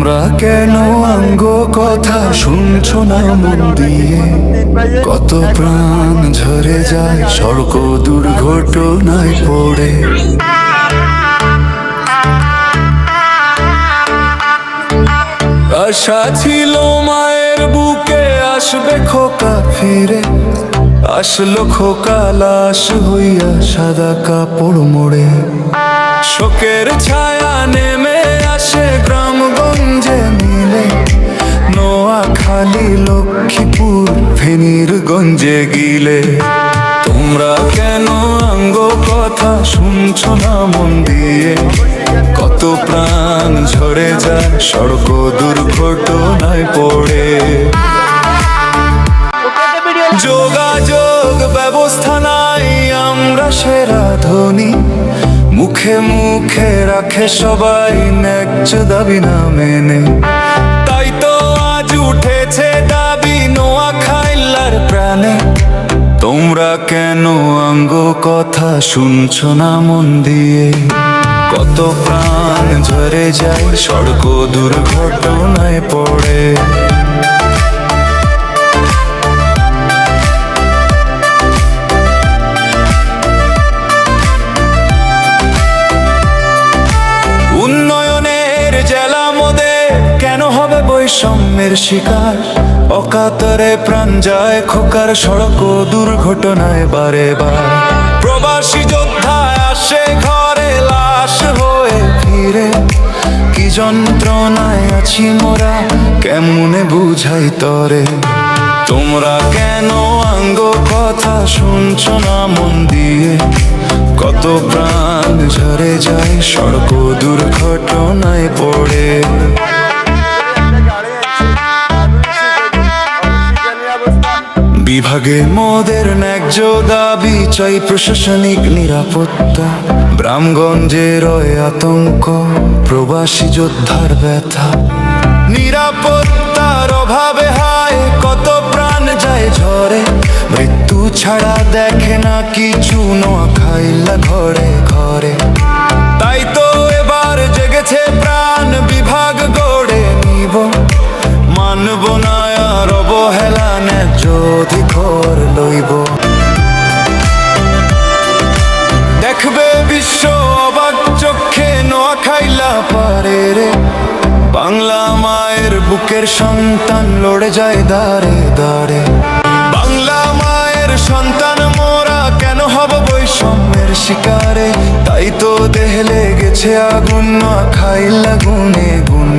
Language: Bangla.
তোমরা কেন আঙ্গ কথা শুনছো না মন দিয়ে? কত প্রাণ ঝরে যায় সড়ক দুর্ঘটনায় পড়ে। আশা ছিল মায়ের বুকে আসবে খোকা ফিরে, আসলো খোকা লাশ হইয়া সাদা কাপড় মোড়ে। শোকের ছায়া নেমে আসে গ্রামগঞ্জে মিলে, নোয়াখালী লক্ষ্মীপুর ফেনীর গঞ্জে গিলে। তোমরা কেন আঙ্গ কথা শুনছো না মন দিয়ে? কত প্রাণ ঝরে যায় সড়ক দুর্ঘটনায় পড়ে। যোগাযোগ ব্যবস্থা নাই আমরা সেরা ধনী, মুখে মুখে রাখে সবাই ন্যায্য দাবি না মেনে। তাই তো আজ উঠেছে দাবি নোয়াখাইলার প্রাণে। তোমরা কেন আঙ্গ কথা শুনছো না মন দিয়ে? কত প্রাণ ঝরে যায় সড়ক দুর্ঘটনায় পড়ে। উন্নয়নের জেলা মোদে কেন হবে বৈষম্যের শিকার? অকাতরে প্রাণ যায় খোকার সড়ক দুর্ঘটনায় বারে বার। প্রবাসী যোদ্ধা আসে ঘরে লাশ হয়ে ফিরে, কি যন্ত্রণায় আছি মোরা কেমনে বুঝাই তরে। তোমরা কেন আঙ্গ কথা শুনছো না মন দিয়ে? কত প্রাণ ঝরে যায় সড়ক দুর্ঘটনায় পড়ে। বিভাগে মোদের ন্যায্য দাবি চাই, প্রশাসনিক নিরাপত্তা। গ্রামগঞ্জে রয় আতঙ্ক, প্রবাসী যোদ্ধার ব্যথা। নিরাপত্তার অভাবে হায় কত প্রাণ যায় ঝরে, মৃত্যু ছাড়া দেখে না কিছু নোয়াখাইলা ঘরে ঘরে। তাই তো এবার জেগেছে প্রাণ বিভাগ গড়ে নিব, মানব না আর অবহেলা ন্যায্য অধিকার লইব। দেখবে বিশ্ব অবাক চোখে নোয়াখাইলা পারে রে, বাংলা মায়ের বুকের সন্তান লড়ে যায় দাঁড়ে দাঁড়ে। বাংলা মায়ের সন্তান মোরা কেন হব বৈষম্যের শিকারে? তাই তো দেহে লেগেছে আগুন নোয়াখাইলা গুনে গুনে।